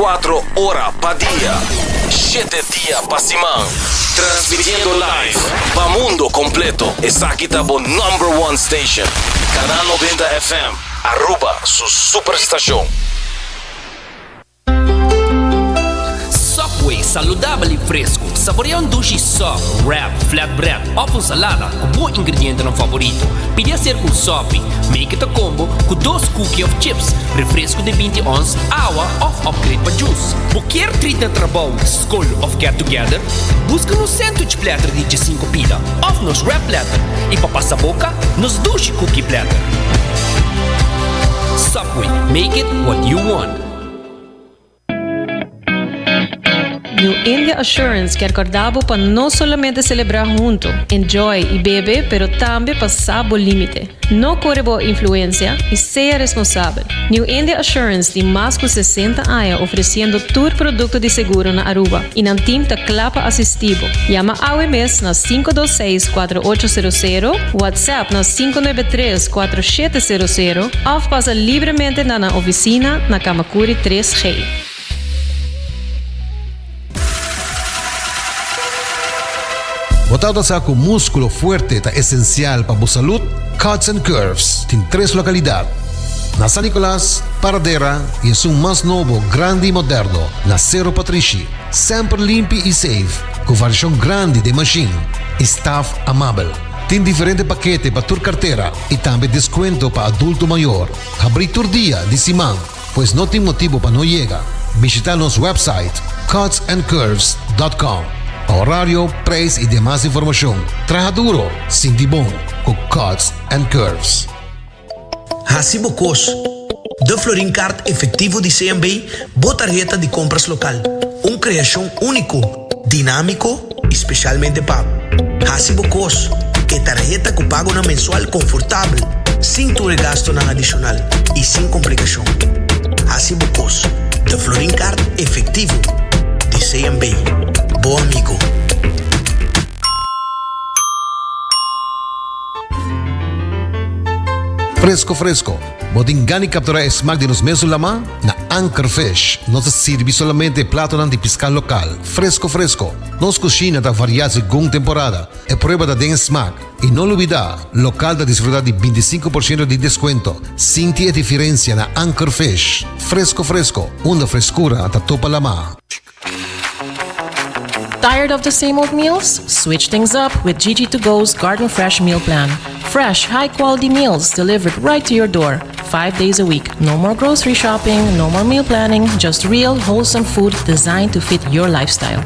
24 horas pa' día, 7 días pa' semana. Transmitiendo live pa' mundo completo. Esa aquí está por number one station. Canal 90 FM. Aruba, su superestación. Subway, saudável e fresco. Saboreia um duche soft, wrap, flatbread ou com salada com bom ingrediente no favorito. Pide ser com sopi. Make it a combo com 2 cookies of chips, refresco de 20 ons, água ou upgrade para juice. Qualquer treat de trabalho, school ou get together, busca no sandwich platter de 5 pila ou nos wrap platter. E para passar a boca, nos duche cookie platter. Subway, make it what you want. New India Assurance quer acordar para não somente celebrar junto, enjoy e beber, pero também passar o limite. Não corre boa influência e seja responsável. New India Assurance tem mais de 60 anos oferecendo todo produto de seguro na Aruba e não tem clapa assistivo. Llama AWMS na 526-4800, WhatsApp na 593-4700 ou passa livremente na oficina na Kamakuri 3G. Botado sa com músculo fuerte ta esencial para a saúde, Cuts and Curves tem 3 localidades. Na San Nicolás, Paradera e é mais novo, grande e moderno, na Cerro Patrici. Sempre limpo e safe, com variação grande de machine. Staff amável. Tem diferentes paquetes para tua carteira e também desconto para adulto maior. Abrir todo dia de semana, pois não tem motivo para não chegar. Visitar nosso website cutsandcurves.com. Horário, preço e demais informação. Traja duro, sinti bom, com Cuts and Curves. Hasibocos, de Florin Card efetivo de CMB, boa tarjeta de compras local. Criação único, dinâmico, especialmente pago. Hasibocos, que tarjeta que pago na mensual confortável, sem tu gasto na adicional e sem complicação. Hasibocos, de Florin Card efetivo de CMB. Bom amigo. Fresco. Modingani capturar smack de nos mesos lama na Anchor Fish. Nos sirve solamente plato de pesca local. Fresco. Nos cozinha da variedade según temporada. É prueba da den smack. E não olvidar, local da desfrutar de 25% de desconto. Sinti a diferença na Anchor Fish. Fresco. Uma frescura até topa lama. Tired of the same old meals? Switch things up with GG2Go's Garden Fresh Meal Plan. Fresh, high-quality meals delivered right to your door, 5 days a week. No more grocery shopping, no more meal planning, just real, wholesome food designed to fit your lifestyle.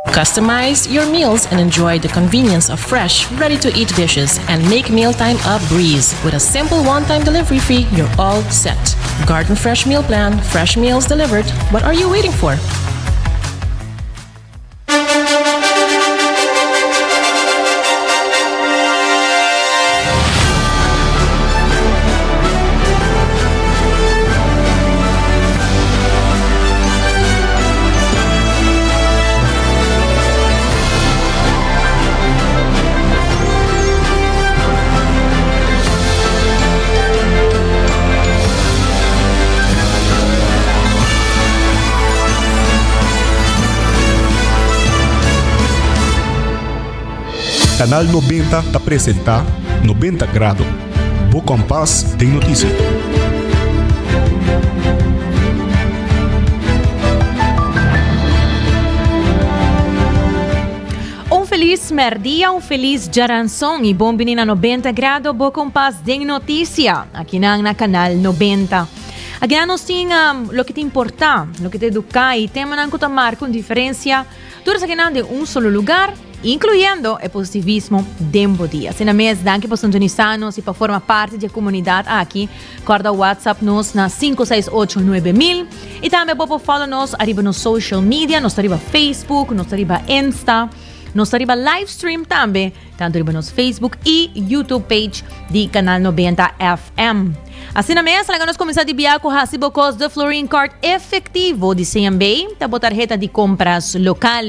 Customize your meals and enjoy the convenience of fresh, ready-to-eat dishes and make mealtime a breeze. With a simple one-time delivery fee, you're all set. Garden Fresh Meal Plan, fresh meals delivered. What are you waiting for? Canal 90 te apresenta 90 Grados. Bo Compass tem notícia. Feliz merdia, feliz jaranson e bom menina 90 Grados, Bo Compass tem notícia aqui na Canal 90. Aqui nós temos o que te importa, o que te educa e temos que marcar com diferença. Tudo isso aqui de um só lugar, incluindo o positivismo dentro dia. Se na mês, danke por sintonizar-nos e para formar parte da comunidade aqui, corda o WhatsApp nos na 5689000 e também pode follow-nos arriba no social media, nos arriba Facebook, nos arriba Insta, nos arriba live stream também, tanto arriba nos Facebook e YouTube page de Canal 90 FM. Assim na mesa, nós começamos a enviar com o Hasibocos de Florin Card efetivo de CMB, da tarjeta de compras local.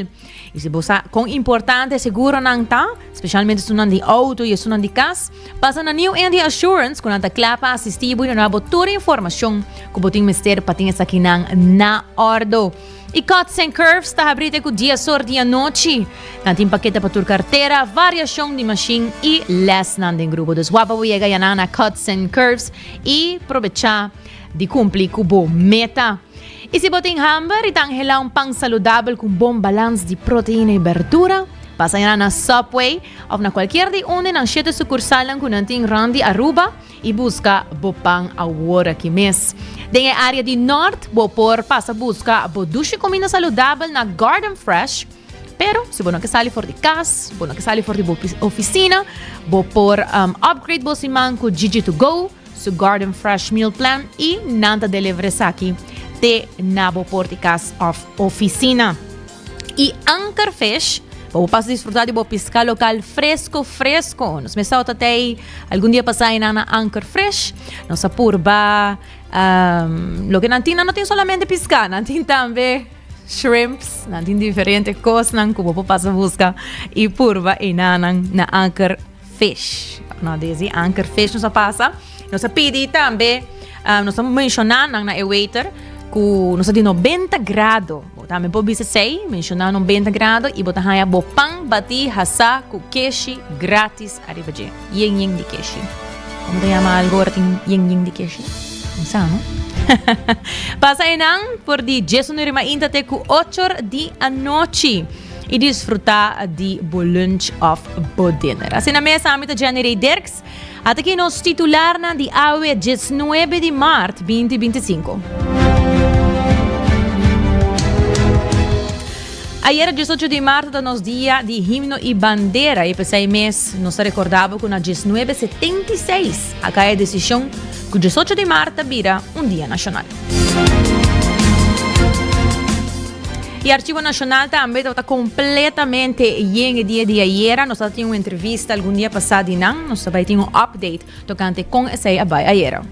E se você com importante seguro não tá, especialmente se não de auto e se não de casa, passa na New India Assurance com a clapa assistivo e na toda a informação que botem mister para ter aqui na ordo. E Cuts and Curves está abrindo com dia sorte e noite. Tem paquete para tua carteira, variação de machine e less nan de grupo. Dos guapa voy a ganhar na Cuts and Curves e aproveitar de cumprir com boa meta. E se botem hamburger e tangela pang saludável com bom balanço de proteína e verdura, passa na Subway ou na qualquer de onde na sete sucursal com nanting Randy Aruba e busca bo pang agora que mês. Dengue área de norte, bo por passa busca bo duche comida saludável na Garden Fresh. Pero, se você não quer fora de casa, você não quer fora de oficina, bo por upgrade bo simang com Gigi2Go, su Garden Fresh Meal Plan e nanta delivery aqui de nabo por de casa of oficina. E Anchor Fish, vou passar a desfrutar de bo pesca local fresco. Nos meses até algum dia passar na Anchor Fresh, nossa purba, lo que não tem solamente pesca, não tem também shrimps, não tem diferentes coisas, não como passa a buscar e purba e na Anchor Fish. Não desse Anchor Fish nos passa, nos pedi também, nós mencionando na e-waiter com nós de 90 graus. Também pode ser mencionar 90 graus e botar aí bo pang bati hasa com queijo grátis arriba de yen de queijo. Como te chama agora tem yen de queijo? Não sabe, não? Passa aí não por de 19 até com 8 da noite e desfrutar de bo lunch of bo dinner. Assim na mesa amita January Dirks até que nos titular na de AWE 19 de março 2025. Ayer, 18 de março, é nosso dia de himno e bandeira. E para esse mês, nos recordava que na 1976, a decisão que 18 de março vira dia nacional. E o Arquivo Nacional também está completamente em dia de ayer. Nós tínhamos uma entrevista algum dia passado e nós também tínhamos um update tocante com esse abai ayer.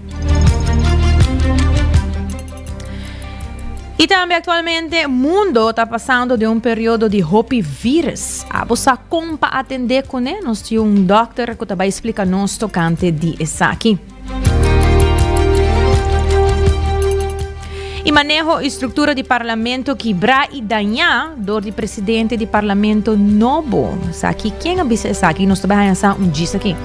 E também atualmente o mundo está passando de um período de hope vírus. Você como para atender com ele? Nós temos doutor que vai explicar nos tocante de isso aqui. E manejo estrutura de parlamento quebrar e danhar do presidente de parlamento novo. Isso aqui, quem avisa isso aqui? Nós trabalhamos disso aqui.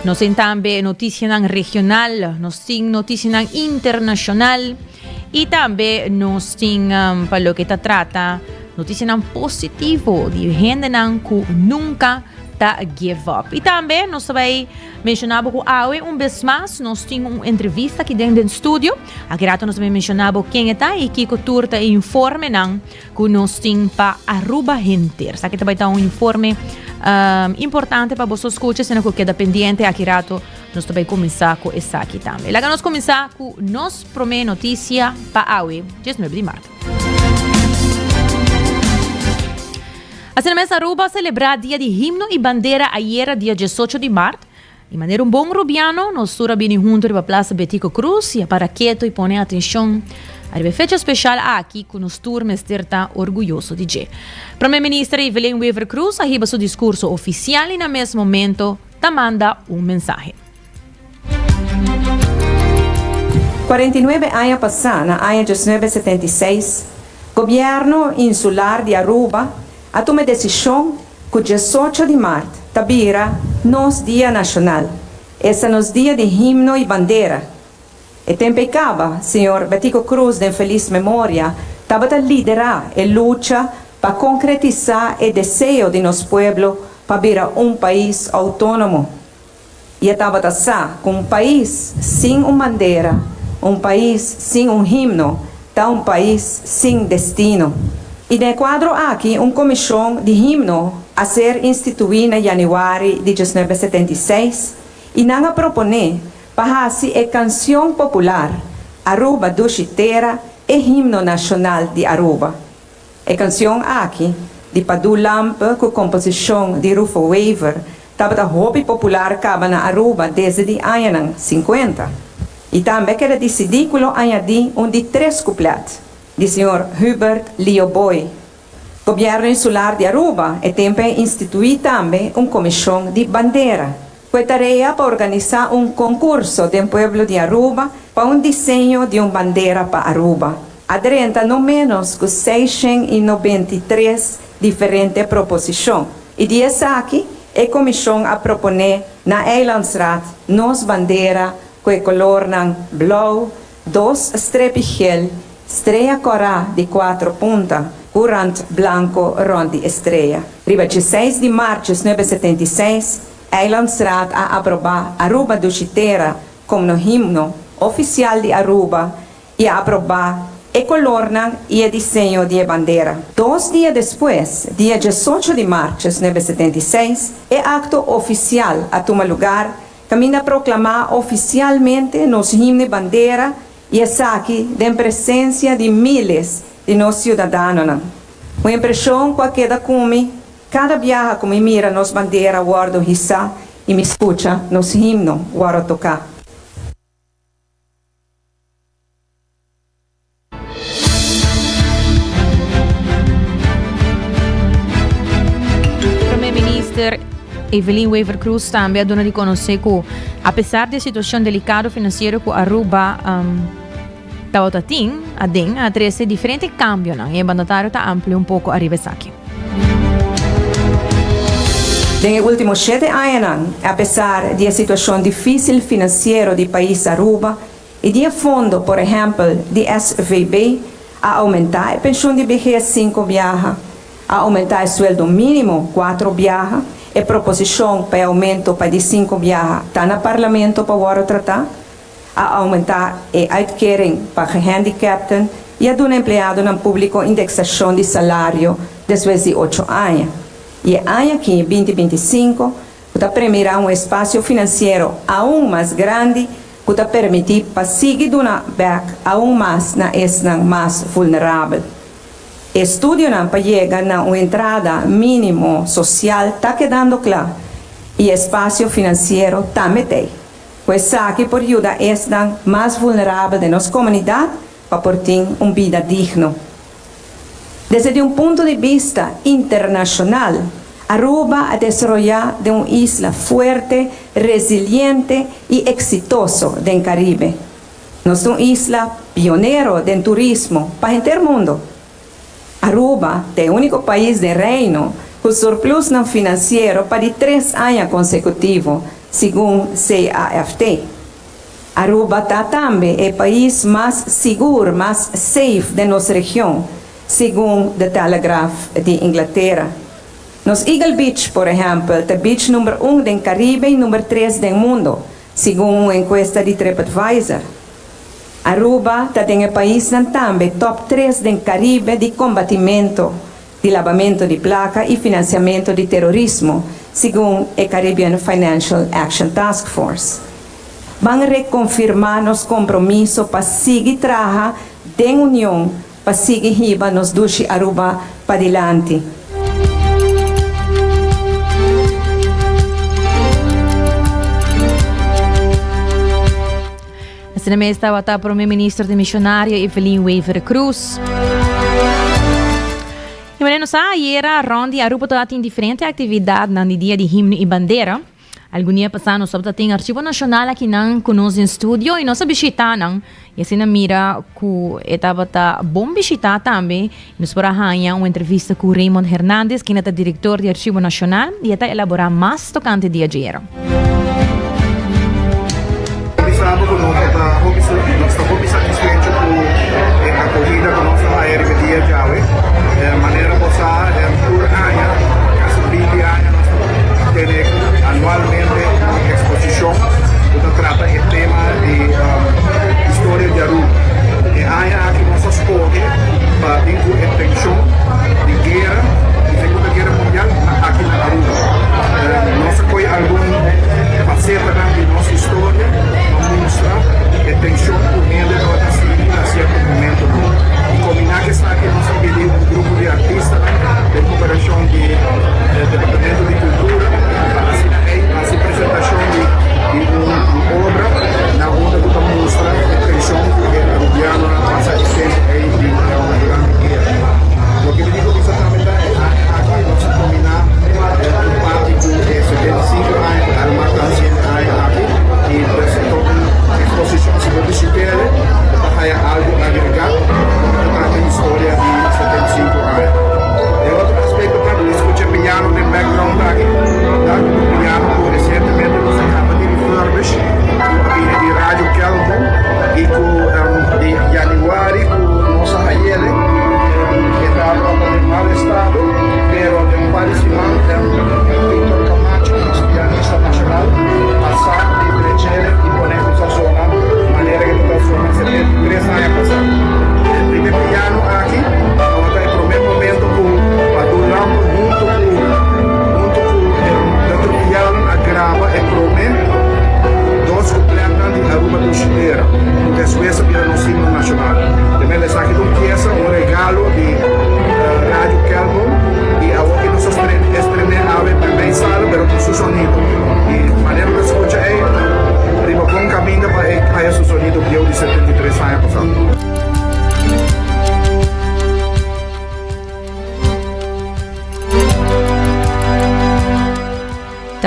Nós temos também notícia regional, nós temos notícia internacional e também nós temos, para o que se trata, notícia positiva de gente que nunca está give up. E também nós também mencionamos que hoje, vez mais, nós temos uma entrevista aqui dentro do estúdio. Aqui nós também mencionamos quem está e que turta informe que nós temos para Aruba Inter. Aqui também está um informe importante para vocês escutar, se não queda pendente, aqui nós também começar com isso aqui também. Lá nós começar com nos promete notícia para hoje, 19 de março. Assim, na Aruba celebrar dia de himno e bandeira ayer, dia 18 de março. De maneira bom rubiano, nós surabini junto para a Praça Betico Cruz e para quieto e pôr atenção a fecha especial aqui que nos turmes está orgulhoso de dizer. Primeira-Ministra Evelyn Weaver Cruz arriba seu discurso oficial e no mesmo momento manda mensagem. 49 anos passados, na ano 1976, o governo insular de Aruba tomou a decisão que 18 de março tabira nosso dia nacional. Esse é nosso dia de himno e bandeira. E tempecava, senhor Betico Cruz, de feliz memória, estava a liderar a luta para concretizar o desejo de nosso povo para virar país autônomo. E estava a com país sem uma bandeira, país sem himno, país sem destino. E no quadro aqui, comissão de himno a ser instituída em janeiro de 1976 e não propõe para a canção popular Aruba Dushitera e himno nacional de Aruba. A canção aqui, de Padu Lampa, com composição de Rufo Weaver, estava a hobby popular caba na Aruba desde os anos 50. E também era decidículo añadir de 3 couplets. do Sr. Hubert Lioboy. Governo Insular de Aruba e também institui também comissão de bandeira. Foi tarefa para organizar concurso do pueblo de Aruba para desenho de bandeira para Aruba. Adrenta no menos que 693 diferentes proposições. E desse aqui, a comissão a proponer na Eilandsraad nos bandeira com color blauw, 2 strepen gel, estrela corá de 4 puntas, curant blanco rond de estrela. Riba 16 de março de 1976, Eilandsraad a aprovar Aruba do Chitera como no himno oficial de Aruba e a aprovar o color e o desenho de bandeira. 2 dias depois, dia 18 de março de 1976, o acto oficial a tomar lugar, caminha a proclamar oficialmente nos himno de bandeira e essa aqui da presença de miles de nossos cidadãos. Uma impressão que queda comigo, cada viaja como mira nos bandeira, guardo risa e me escuta nos himno, guardo tocar. Primeiro-Ministro Evelyn Wever Cruz também dona de conhecer que, apesar da situação delicada financeira que Aruba a 13 diferentes cambios, e o mandatário está amplo pouco a Ribesaki. Nos últimos 7 anos, apesar da situação difícil financeira do país Aruba e do fundo, por exemplo, de SVB, a aumentar a pensão de vejez 5 viajas, a aumentar o sueldo mínimo 4 viajas, a proposição para aumento para de 5 viajas está no parlamento para agora tratar, a aumentar a uitkering para gehandicapten e a dar empregado no público indexação de salário depois de 8 anos. E ano aqui, 2025, está premiar espaço financeiro aún mais grande que está permitir para seguir dando back aún mais na esnan mais vulnerável. Estudio para chegar a uma entrada mínimo social está quedando claro e espaço financeiro também tem. Pois aqui por ajudar esnan mais vulnerável de nossa comunidade para ter uma vida digna. Desde ponto de vista internacional, Aruba a desarrollar de uma isla fuerte, resiliente e exitoso do Caribe. Nós somos uma isla pioneira do turismo para o mundo. Aruba é o único país do reino com surplus não financeiro para 3 anos consecutivos, segundo CAFT. Aruba está também o país mais seguro, mais safe de nossa região, segundo The Telegraph de Inglaterra. Nos Eagle Beach, por exemplo, é o beach número 1 do Caribe e número 3 do mundo, segundo uma encuesta de TripAdvisor. Aruba está em o país também top 3 do Caribe de combatimento, de lavamento de placa e financiamento de terrorismo, segundo a Caribbean Financial Action Task Force. Vamos reconfirmar nosso compromisso para seguir trabalhando em união, para seguir riba nos duche Aruba para adiante. Essa também estava a Primeiro-Ministro de Missionária Evelyn Wever Cruz. E moreno sa, era ronde Aruba tem diferente atividade no dia de himno e bandeira. Algum dia passado, nós tem Arquivo Nacional aqui não conosco em estúdio e nós visitamos. E assim, mira que estava bom visitar também. Nós vamos fazer uma entrevista com Raymond Hernandez, que é o diretor do Arquivo Nacional, e está elaborar mais tocante de ayer. Estamos muito satisfeitos com a acolhida que nós temos dia de hoje. De maneira passada, por ano, quase 20 anos, nós temos anualmente uma exposição que trata o tema de história de Aruba. E ano aqui nós escolhemos para ter a atenção de guerra e Segunda Guerra Mundial aqui na Aruba. Nós escolhemos alguma faceta de nossa história, mostrar atenção por meio de toda a civil a certo momento. E combinar que está aqui nós temos um grupo de artistas de cooperação de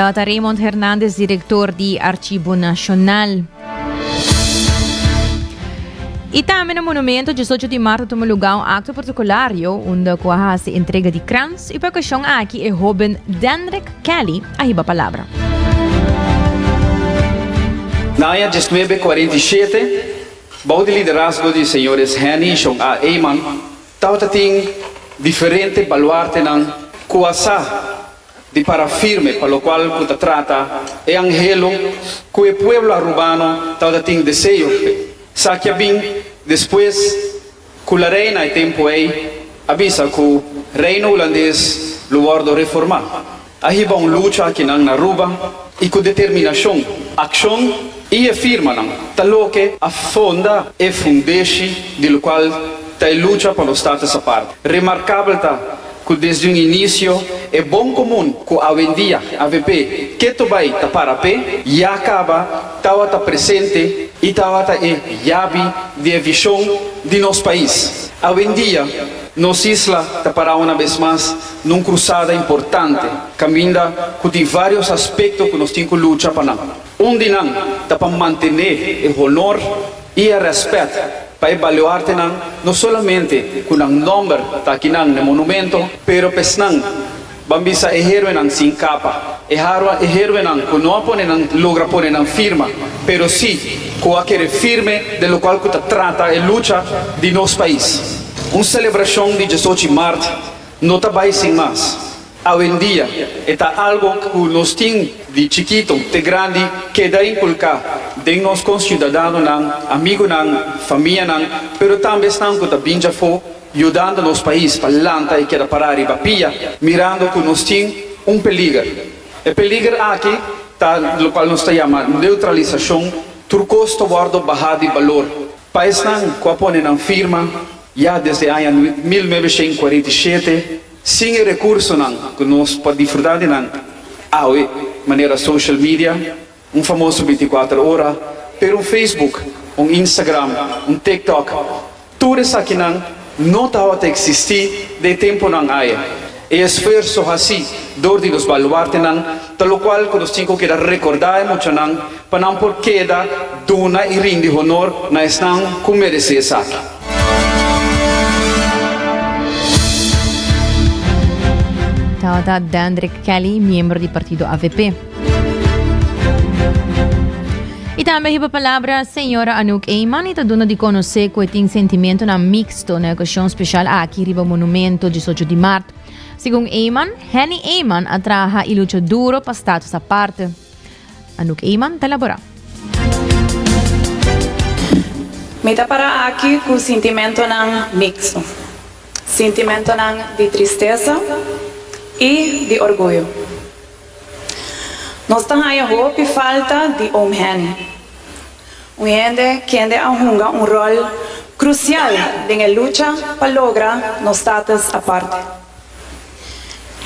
Tata Raymond Hernandez, director de Archivo Nacional. E também no monumento, 18 de março, toma lugar um acto protocolario onde se entrega de crans e percussão aqui é Robin Dendrick Kelly, a riba palavra. Na área 1947, bajo de liderazgo de senhores Henny e Eyman, tauta tem diferente baluarte ng kuasa de para firme, para lo qual kuta trata e angelo que o pueblo arubano tauta tem desejo. Sakia bem, depois que a reina e tempo aí avisa que o reino holandês lugar do reformar. Aí vai luta aqui na Aruba e com determinação, ação e afirma talo que afunda e fundeixe do qual tá luta para o Estado essa parte. Remarcável tá que desde o início é bom comum que a vendia AVP que tu vai tá para pé e acaba tá presente e tá chave de visão de nosso país. A vendia nos isla tá para uma vez mais num cruzada importante, caminhando com vários aspectos que nós temos que lutar para onde não tá para manter o honor e o respeito para evaluar não somente com o número tá aqui no monumento, pero pesnang bambisa ehero nang sin capa ehero nang kuno pone nang logra pone nang firma, pero sí com aquele firme de lo qual que trata e luta de nosso país. Uma celebração de 18 de março não está vai sem mais. Hoje em dia é algo que nós temos de chiquito, de grande, que dá inculcar de nós concidadãos, amigos, família, mas também estamos com a binja fo ajudando nosso país para lança e queda parar e bapia, mirando que nós temos peligro. O peligro aqui está, o qual nós chamamos neutralização, turcosto guardo baixar de valor. País não, que põe na firma, já desde o ano 1947, sem recurso que nós podemos disfrutar de maneira social media, famoso 24 horas, pero Facebook, Instagram, TikTok, tudo isso aqui não está existir de tempo não há. E esforço assim, dor de nos baluarte tal qual que nós temos que recordar muito para não por queda dona e rinde honor na estão como merece isso aqui. Tata Dendrick Kelly, membro do partido AVP. E também a palavra senhora Anouk Eyman e dona de conhecer que tem sentimento na mixto na ocasião especial aqui riba monumento 18 de março. Segundo Eyman, Henny Eyman atraha e luta duro para status à parte. Anouk Eyman elabora. Me dá para aqui com sentimento na mixto. Sentimento de tristeza e de orgulho. Nós estamos aí a falta de Henny. Gente que juega rol crucial na luta para lograr nos status aparte.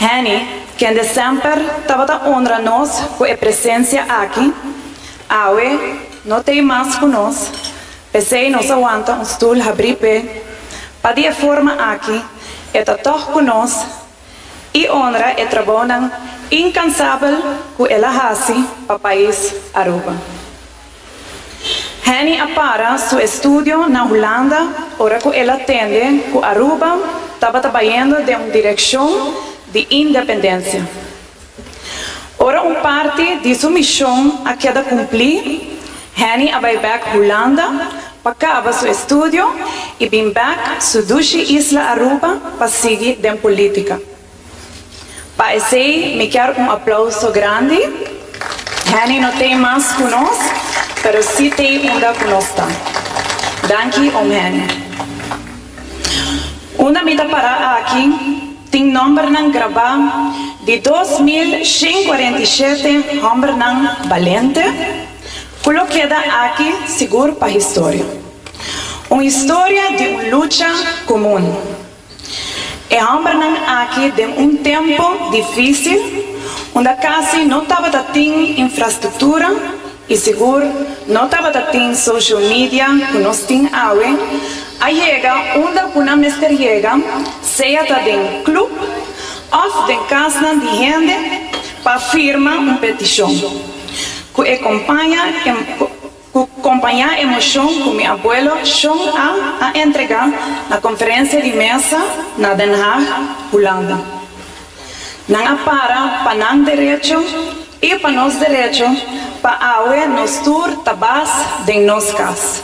Henny, que sempre estava honra nós com a presença aqui, hoje não tem mais com nós, pensei nos aguanta stool abrir pé, para de forma aqui, está toch com nós, e honra e trabalho incansável que ela hace para o país Aruba. Henny apara seu estudo na Holanda, ora que ela atende que Aruba estava trabalhando de uma direção de independência. Ora parte de sua missão a queda cumprir, Henny vai back Holanda para acabar seu estudo e vir back sua dulce isla Aruba para seguir de política. Para isso, me quero aplauso grande. Henny não tem mais conosco, mas sim tem conosco. Danke, Henny. Uma meta para aqui, tem número não gravar de 2147 número não valente, coloqueda aqui seguro para a história. Uma história de uma luta comum. E hambrang aqui de tempo difícil, onde quase não estava tendo infraestrutura e seguro, não estava tendo social media que nós temos hoje. Aí chega onde uma mestre chega, seja de clube ou de casa de gente, para firmar uma petição que acompanha a emoção que meu abuelo Sean a entregar na conferência de mesa na Den Haag, Holanda. Não para nós direito e para nós direito para aue nos tur tabas de nos cas.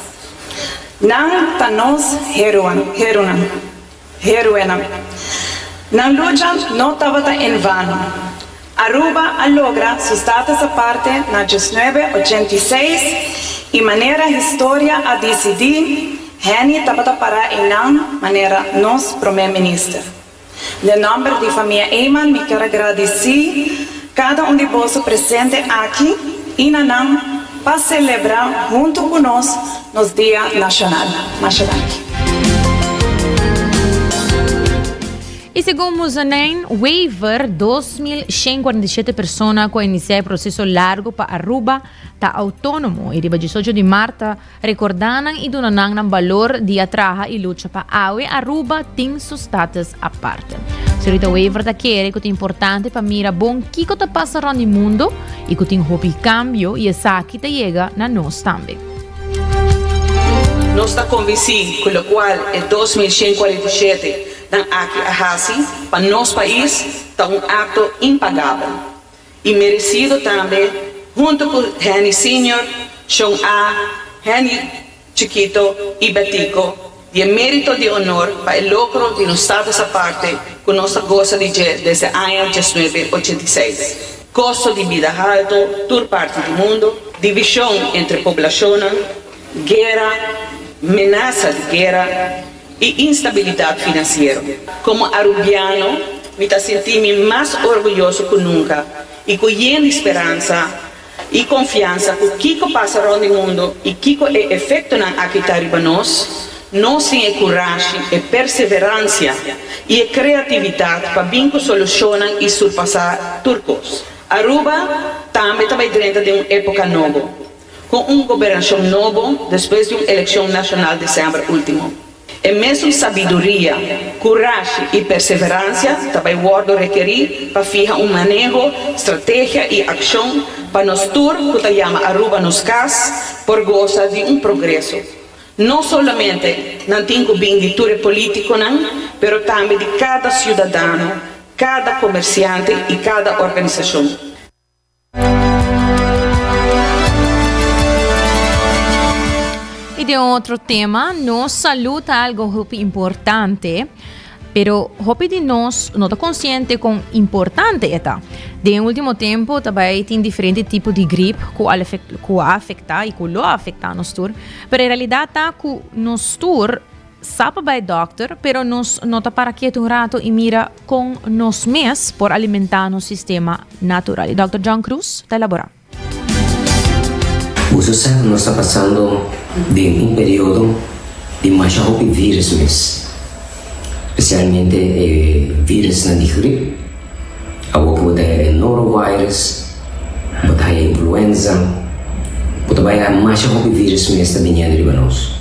Não ta nos heroena. Não luta não estava em vano. Aruba logra su status aparte na 1986 e maneira história a decidir Henny tabata para enam maneira nos primeiro-ministro. No nome da família Eyman, me quero agradecer cada de vocês presente aqui e nanam para celebrar junto conosco nos Dia Nacional. Machadanki. E segundo Muzanen, waiver 2.147 pessoas que iniciaram processo largo para Aruba está autônomo e riba 18 de março recordando e donando valor de atraha e luta para aue Aruba tem seu status à parte. Se o waiver da quer que é importante para mirar bom que está passando no mundo e que tem hobby cambio e essa que chega na nós também. Nós está convencidos com o qual é 2.147 dan aqui a Hasi, para nosso país, está ato impagável. E merecido também, junto com Henny Senior, Sean A, Henny Chiquito e Betico, de mérito de honor para o logro de nos status aparte que nós goza de desde o ano 1986. Custo de vida alto, toda parte do mundo, divisão entre população, guerra, ameaça de guerra, e instabilidade financeira. Como arubiano, me senti mais orgulhoso que nunca e com esperança e confiança que o que passa no mundo e que é efeito na aqui arriba nós sem coragem, é perseverança e criatividade para bem que solucionam e surpassar turcos. Aruba também está dentro de uma época nova, com governação novo depois de uma eleição nacional de dezembro último. É mesmo sabedoria, coragem e perseverança também o requerir para fijar manejo, estratégia e ação para nos tur que chama Aruba nos cas por gozar de progresso. Não somente não tem que bem de tur político, mas também de cada cidadão, cada comerciante e cada organização. E de outro tema, nos saluda algo importante, pero hope de nós não está consciente com importante está. De último tempo, também tem diferentes tipos de gripe que afeta e que lo afeta nos tur, pero em realidade tá que nos tur sabe by doctor, pero nos não está para quieto rato e mira com nos mes por alimentar no sistema natural. E Dr. John Cruz está elaborando. O sucesso nós está passando de período de mais vírus mesmo, especialmente vírus na gripe, pode ter norovirus, pode ter influenza, pode ter mais vírus mesmo da minha de nós.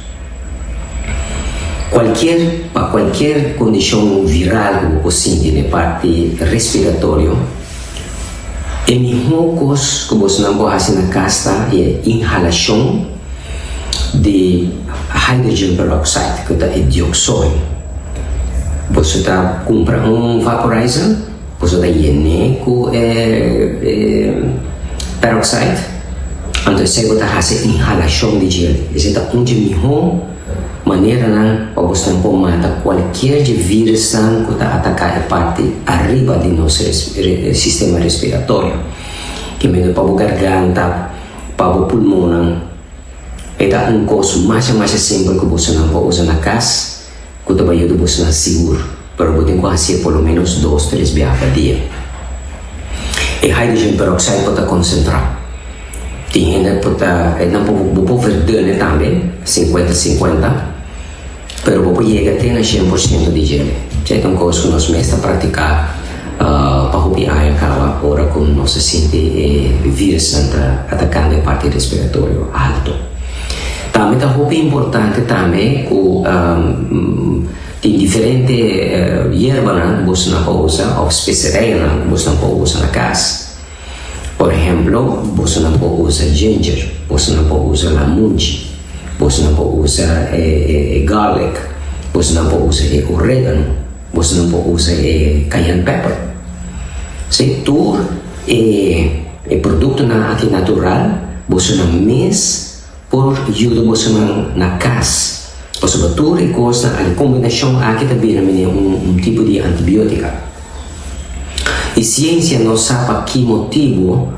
Qualquer condição viral ou sente de parte respiratória, é mesmo coisa que você não pode fazer na casa é inalação de hydrogen peroxide, que é dioxina. Você está comprando vaporizer, você está com peroxide, então você está fazendo inalação de gel. Essa é uma melhor maneira para você não matar qualquer vírus que está atacar a parte arriba do nosso sistema respiratório, que é para a garganta, para o pulmão. É coisa mais simples que você não pode usar na casa, que também ajuda você a seguro, para você fazer pelo menos 2-3 vezes por dia. E hydrogen peroxide pode concentrar. Tem gente que não pode ver também, 50-50, pero você chega até na 100% de gel. É uma coisa que nós mesmos praticamos para roubar aquela hora que nós se sente vírus atacando a parte respiratória alto. Também é importante também que tem diferentes ervas que você não pode usar, ou especiarias que você não pode usar na casa. Por ejemplo, você não pode usar ginger, você não pode usar lamunchi, você não pode usar garlic, você não pode usar orégano, você não pode usar cayenne pepper. Se tudo é produto aqui natural, você não mês por ajuda você na casa. Você tudo é coisa, a combinação aqui também é tipo de antibiótica. E ciência não sabe que motivo,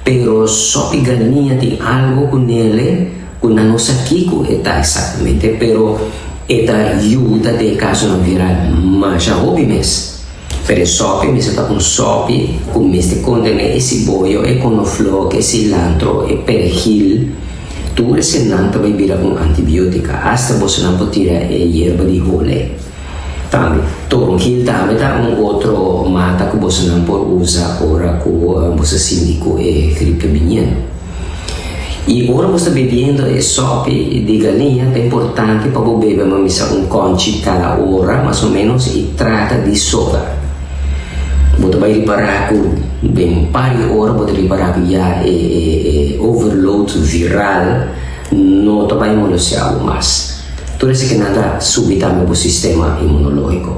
pero só que galinha tem algo com ele, com a nossa Kiko está exatamente, pero esta ajuda de caso não virar mais a hobby mesmo. Pero sope, me está com sope, com este contém esse bolho, e couve-flor, e cilantro, e perejil, tudo esse não vai virar com antibiótica, hasta você não pode tirar a erva de rolê. Também, toronjil também tá outro mata que você não pode usar ora que você síndico é gripe vinhendo. E ora você bebendo sopa de galinha é importante para você beber uma conche cada hora, mais ou menos, e trata de soda. Você vai reparar que bem pari hora você reparar que já é overload viral, não vai molestar mais. Tudo isso que nada subitamente o sistema imunológico.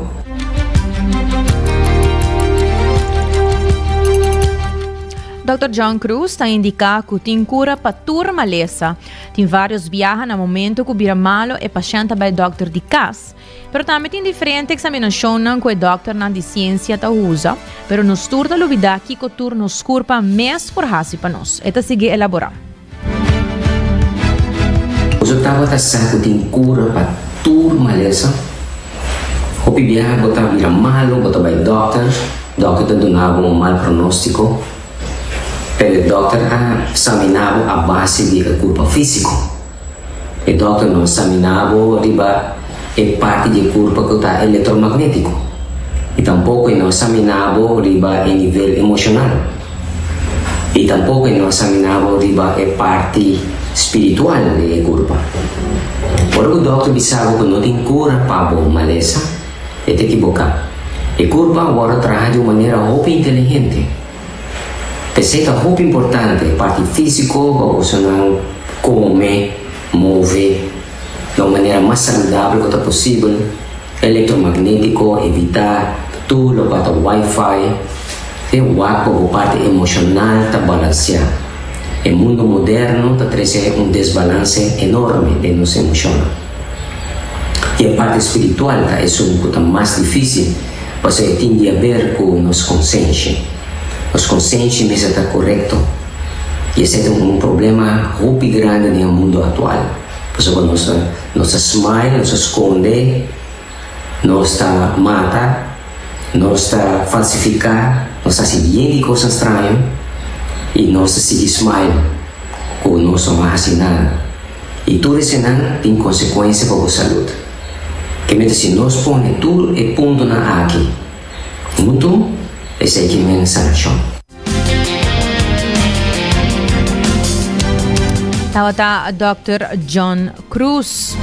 Dr. John Cruz está indicando que tem cura para toda maleza. Tem vários viajes no momento que vira malo e paciente vai doctor de casa. Pero também tem diferentes examinações que o doctor na de ciência ta usa, pero nos turda lubida que o tur nos curpa mais por hasi para nós. Eta sigue elaborar. Você estava pensando que tem cura para toda maleza. O viaje você vira malo, você vai doctor te donava mau pronóstico. Pero o doctor examinava a base de culpa físico. O doctor não examinava riba a parte de culpa que está eletromagnético. E tampouco não examinava riba a nível emocional. E tampouco não examinava riba a parte espiritual de culpa. Por o doctor pensava que não tem cura para a maleza, é equivocado. A culpa agora traz de uma maneira muito inteligente. Pensei que é muito importante, a parte física, você não come, move, de uma maneira mais saudável que possível, eletromagnético, evitar tudo para o Wi-Fi, e a parte emocional está balanceada. O mundo moderno está trazendo desbalance enorme de nossa emoção. E a parte espiritual é um pouco mais difícil, porque tem a ver com nossa consciência. Nossa consciência mesmo está correto. E esse é problema muito grande no mundo atual. Porque nossa smile, nos esconde, nos mata, nos falsifica, nos faz de coisas estranhas. E nós se smile com nosso vacinado. E tudo isso tem consequência para a saúde. Que mesmo se nós põe tudo e ponto na aqui, muito, esse é que me sanação. Tawata Dr. John Cruz.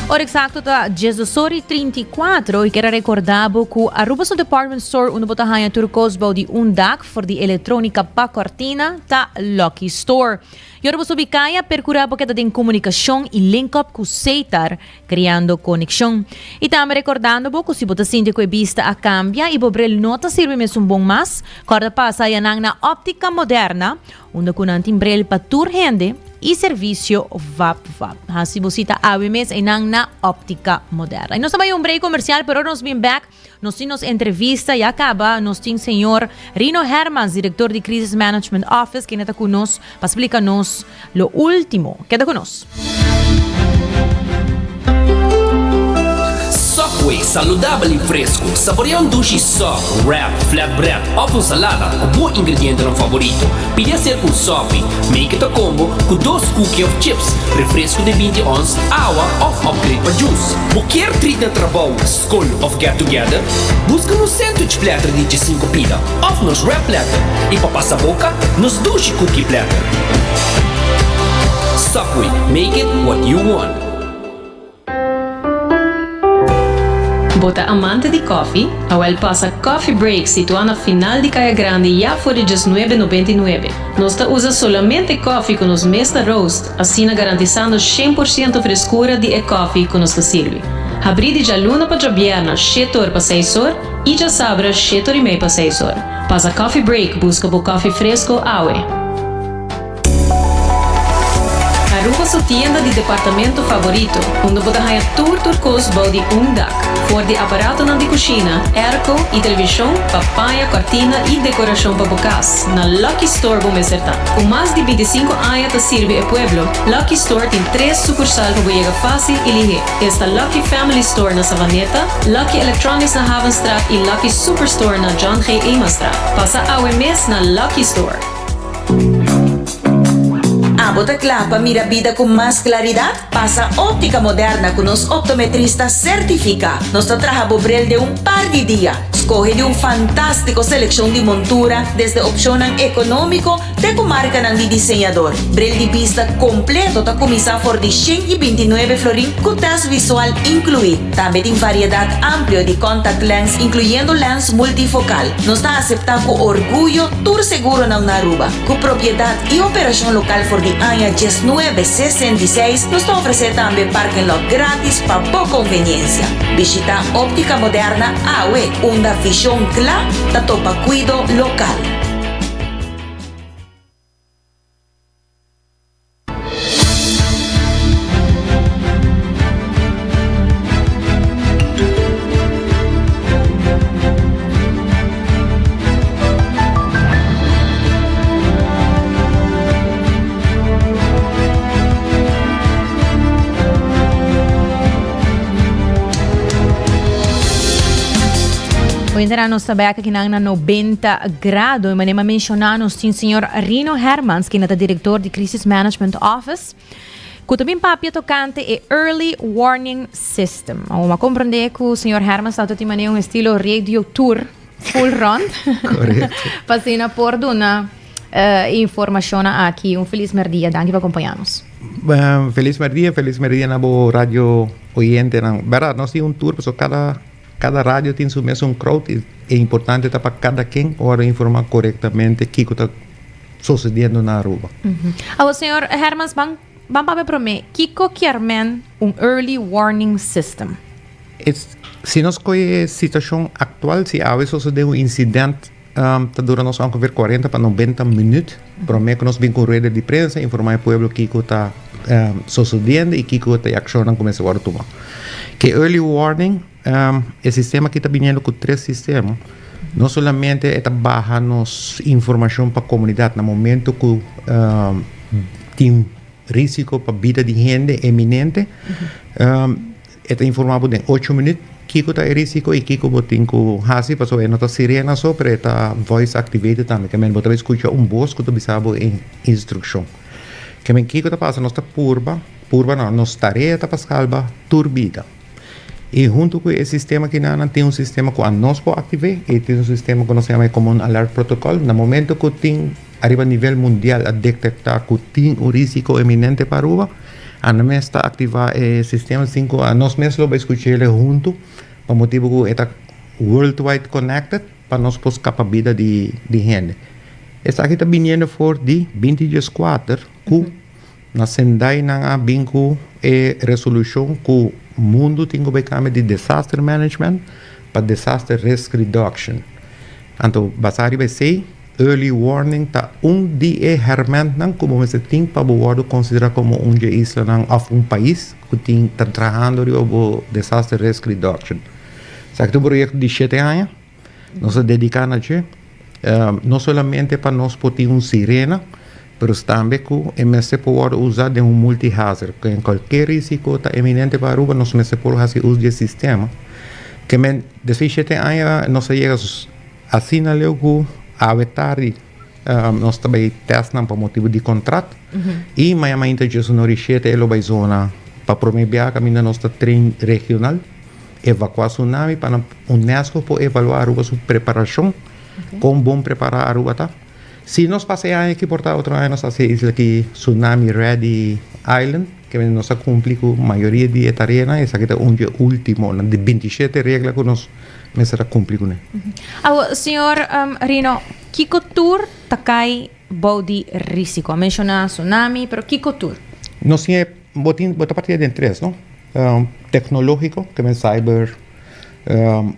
Ora exacto ta 18:34 e quero recordar que a Aruba sa department store uno botahanha turcos baudi undak for di eletrônica pa cortina ta Lucky Store. Yoro subikaya percura porque tem comunicação e link up com Seitar, criando conexão. E também recordando que se você sente que a vista a cambia e bobrel nota serve mesmo bom mas, corda passa yanang na óptica moderna, onde kunang timbrel pa tur rende e serviço VAP. Se você está a mes inang na óptica moderna. E nós também break comercial, pero nós vem back, nós temos entrevista e acaba, nós temos senhor Rino Hermans, diretor de Crisis Management Office, que está conosco para explicar-nos lo último. Queda conosco. Subway, saudável e fresco. Saboreia sushi soft, wrap, flatbread, ou salada com bom ingrediente no favorito. Pide ser com sope, make it a combo com 2 cookies of chips, refresco de 20 ons, água ou upgrade para juice. Qualquer treat de trabalho, school of get together, busca no sandwich platter de 5 pida, ou nos wrap platter, e para passar a boca, nos sushi cookie platter. Subway, make it what you want. Bota amante de coffee, Awel passa Coffee Break situado na final de Caia Grande já for de $19,99. Nós usa solamente coffee com os mesta roast, assim garantizando 100% frescura de coffee que nos sirve. Abrir de luna para viernes, 7 horas para 6 horas, e já sabra 7 horas e meia para 6 horas. Passa Coffee Break, busca por coffee fresco, Awe. Aruba sua tienda de departamento favorito, onde você ganha tour turcos body dak, for de aparato de cozinha, airco e televisão, papaya, cortina e decoração para bocas. Na Lucky Store vamos acertar. Com mais de 25 anos te serve o pueblo, Lucky Store tem 3 sucursais para chegar fácil e ligeiro. Esta Lucky Family Store na Savaneta, Lucky Electronics na Havenstraat e Lucky Superstore na John G. Eamonstraat. Passa ao mês na Lucky Store. Bota clapa, mira vida con más claridad. Pasa óptica moderna con los optometristas certifica. Nos trabaja bobrel de un par de días. Escoge de un fantástico selección de montura desde opción económico de comarca de diseñador. Brel de vista completo ta comisa for de 129 florín con test visual incluido. También en variedad amplia de contact lens incluyendo lens multifocal. Nos da aceptar con orgullo tour seguro na Aruba. Con propiedad y operación local for de año 1966 nos ofrece también parking lot gratis para poca conveniencia. Visita óptica moderna AWE, una visión clara da topa cuido local. Entra nos saber aqui na 90 grado e manema mencionar nos tem o senhor Rino Hermans, que é o diretor de Crisis Management Office, que também papia tocante é Early Warning System. Uma compreender que o senhor Hermans está tem um estilo radio tour full run. Correto. Passina por uma informação aqui. Feliz merdia, danke por acompanhar-nos. Feliz merdia na rádio oyente. Verdade, nós temos tour, porque cada rádio tem seu mesmo crowd e é importante para cada quem ora informar corretamente o que está sucedendo na Aruba. O senhor Hermans, vamos para mim, que quer early warning system? Se nós conhecemos a situação atual, se há sucede incidente, dura nos ongeveer 40 para 90 minutos, para mim que nós vamos com rede de prensa, informar o povo o que está sucedendo e o que está ação começa a tomar. Que early warning o sistema que está vindo com 3 sistemas, não somente é barra nos informação para a comunidade, no momento que tem risco para a vida de gente eminente, é informado em 8 minutos que está risco e que tem que fazer, porque não está sirena só, mas está voice activated também, que você escuta voz que está bisabo em instrução. Que está passando, nossa curva não, nossa tarefa para salvar turbida. E junto com esse sistema que tem sistema que nós podemos ativar e tem sistema que nós chamamos como alert protocol. No momento que tem a nível mundial a detectar que tem risco eminente para a Aruba, nós está ativar o sistema assim que nós mesmos vamos escutar junto, para motivo que está worldwide connected, para nós poder escapar vida de gente. Esta aqui está vindo for de 24 que na Sendai na bingo e resolução que o mundo tem que become de disaster management para disaster risk reduction. Então, basari vai ser early warning tá dia herment não como você tem para o considerar como isla não of país que tem tá trabalhando o disaster risk reduction. Sabe o projeto de 7 anos nós dedicamos a isso, não somente para nós poder sirena, mas também que MSC pode usar de multi-hazard, que em qualquer risco está eminente para a Aruba, nós podemos fazer uso desse sistema. Que desde 7 anos nós chegamos assim na lei que a tarde nós também testamos para motivo de contrato e mais ainda Jesus no Richete ele vai zona para promover a caminho nosso trem regional, evacuar tsunami para o UNESCO para evaluar a Aruba sua preparação, como bom preparar a Aruba tá. Se nós passamos aqui por outro ano, nós fazemos isla aqui Tsunami Ready Island, que nos cumpre con la mayoría de tareas, esa que es un último, de 27 reglas que nos será cumplir con él. Señor Rino, ¿qué tour takai body risiko? Menciona tsunami, pero ¿qué tour? No sé, bota partida de tres, ¿no? Tecnológico, que es cyber,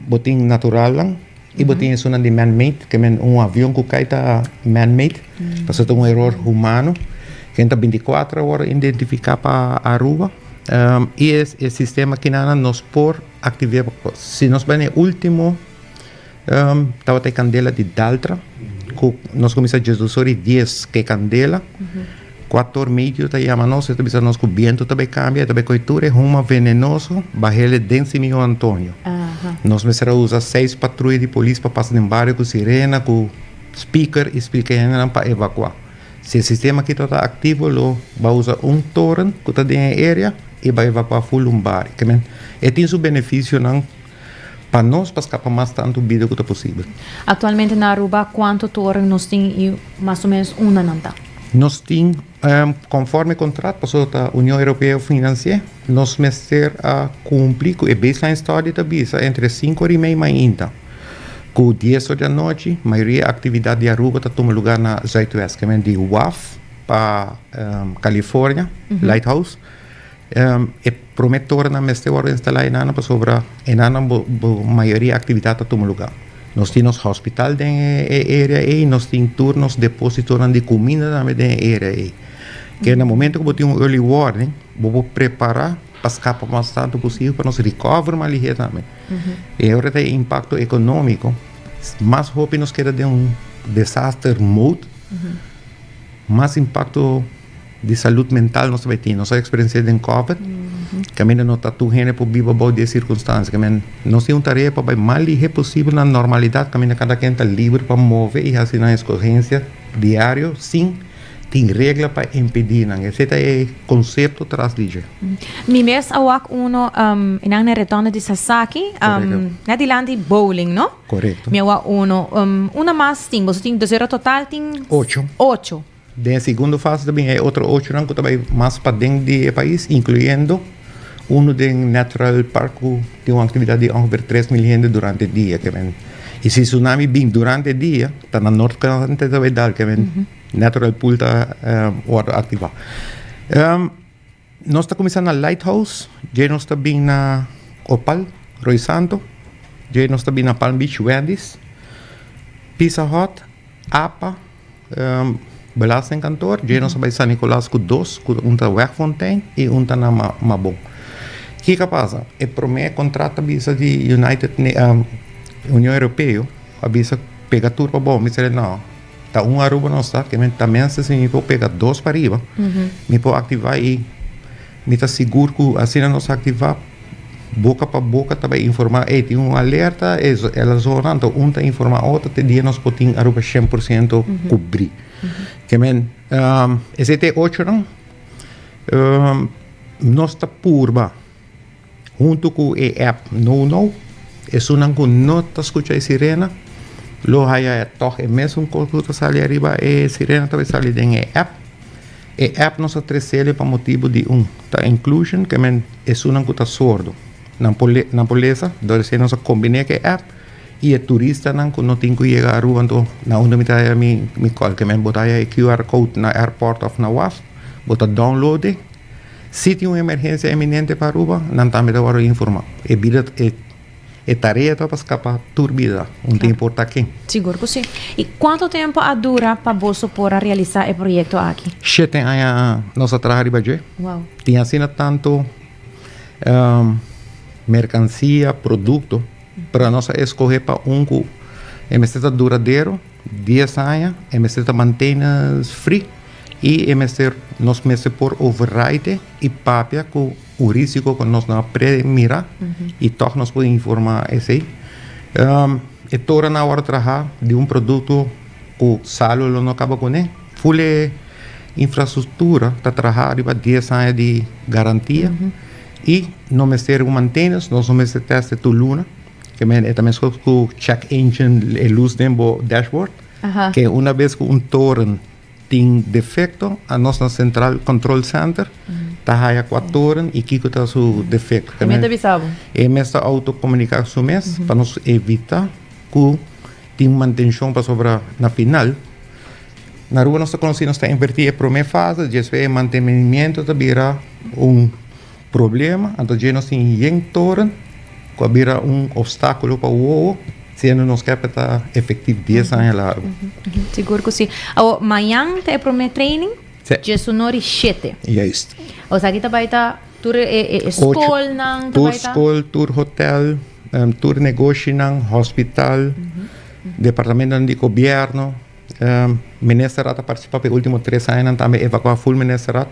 botín natural, y botín es una de man-made, que es un avión que cae man-made, pues es un error humano, que entra 24 horas identificar para Aruba, y es el sistema que nos por activar. Si nos ven el último, estaba la candela de Daltra, nos comienza a Jesus 10 que candela, 4 medio te llama nos, nos con viento também cambia, também coitura, rumo venenoso, barreira dense meu Antônio. Nós começamos a usar 6 patrulhas de polícia para passar em barrio com sirena, com speaker, e explicar para evacuar. Se o sistema aqui está ativo, vai usar um torrent que está dentro da área e vai evacuar full barrio. E tem seu benefício para nós, para escapar mais tanto vida que possível. Atualmente na Aruba, quanto torre nós temos mais ou menos uma nanta? Nós temos, conforme o contrato passou da União Europeia Financeira, nós meter a cumprir com a baseline study da visa entre 5 e meia ainda. Com 10 da noite, a maioria da atividade de Aruba está tomando lugar na Zuidwest, que é de WAF para Califórnia, Lighthouse. E prometo na mesma hora instalar em Ana para sobre a maioria da atividade está tomando lugar. Nós temos hospital na área e nós temos turnos depósitos de comida também na área. Que no momento que você tem early warning, vou preparar para escapar o mais tanto possível para nós recover mais ligeiro também. E agora tem impacto econômico, mais rápido nos queda de desastre mode, mais impacto de saúde mental nós vai ter. Nossa experiência de COVID, que ainda não está tudo gente por viver boas de circunstâncias, que nós temos tarefa para mais ligeiro possível na normalidade, que cada quem está livre para mover e assim na escorrência diário, sim, tem regra para impedir. Esse é o conceito atrás disso. Mi mes awak uno inang neretorno di Sasaki, na dilandi bowling, no? Correcto. Mi awak uno, una más ting, você tem 2 total ting 8. Da segunda fase também é outro 8 que também mais para dentro do país, incluindo do Natural Park, que tem uma atividade de ongeveer 3 milhões durante o dia. E se o tsunami vem durante o dia, está na norte canante também dá, que Natural Pool está ativado. Nós estamos começando na Lighthouse, já nós estamos bem na Opal, Roy Santo, já nós estamos bem na Palm Beach, Wendy's, Pizza Hut, APA, Belastingkantoor, já nós estamos em San Nicolás com 2, na Wegfontein e na Mabon. O que passa? É para mim, contrato visa de União Europeia, a visa pega tudo para bom, me diz não. Tá Aruba não está, que também se me pode pegar 2 para arriba, me pode ativar e me está seguro que assim nós ativar boca para boca também informar, tem alerta, ela zona, então está informar outra, te dia nós podemos Aruba 100% cobrir. Que esse é 8 não, nós está purba, junto com a app No, é uma que não está escutando a sirena. Lo haya toch e mesmo que sale arriba e sirena também sale dentro da app. E app nos atrasele para motivo de ta inclusion que é uma que está sordo. Na poleza, dove nós combina que app e o turista não tem que chegar a rua então na onde me call que botar o QR code na airport of na WAF, botar download. Se tem uma emergência iminente para a rua, não também dá para informar. E vida é tarefa para escapar turbida, não tem importa quem. Seguro que sim. E quanto tempo dura para você poder realizar o projeto aqui? 7 anos nós trabalhamos aqui. Uau. Tem assim tanto mercancia, produto, para nós escolher para que é duradouro, 10 anos, é maintenance free e nós por override e papia com o risco que nós não pré-mira e toch nós podemos informar esse. E toda na hora de trabalhar de produto que salo não acaba com ele. Full infraestrutura para trabalhar de 10 anos de garantia e não meter o maintenance, nós não meter teste de luna, que é também com check engine e luz dentro do dashboard, que uma vez que torrent tem defeito, a nossa central control center Tahaya 4 horas e Kiko tá su defeito. Também te avisava. E essa autocomunicação mesmo, para nos evitar que tem manutenção para sobrar na final. Na rua nós conseguimos invertir a primeira fase, depois mantenimento também era problema, então já nós temos torre, que havia obstáculo para o outro, sendo nos capta efetivo 10 anos largo. Seguro que sim. Amanhã tem primeiro training, já sonori 7. Yes. O sea, aqui também tá tour escola, não tour escola, tour hotel, tour negócio, hospital, departamento de governo. Ministério está participando pelos últimos 3 anos, também evacuar full ministério.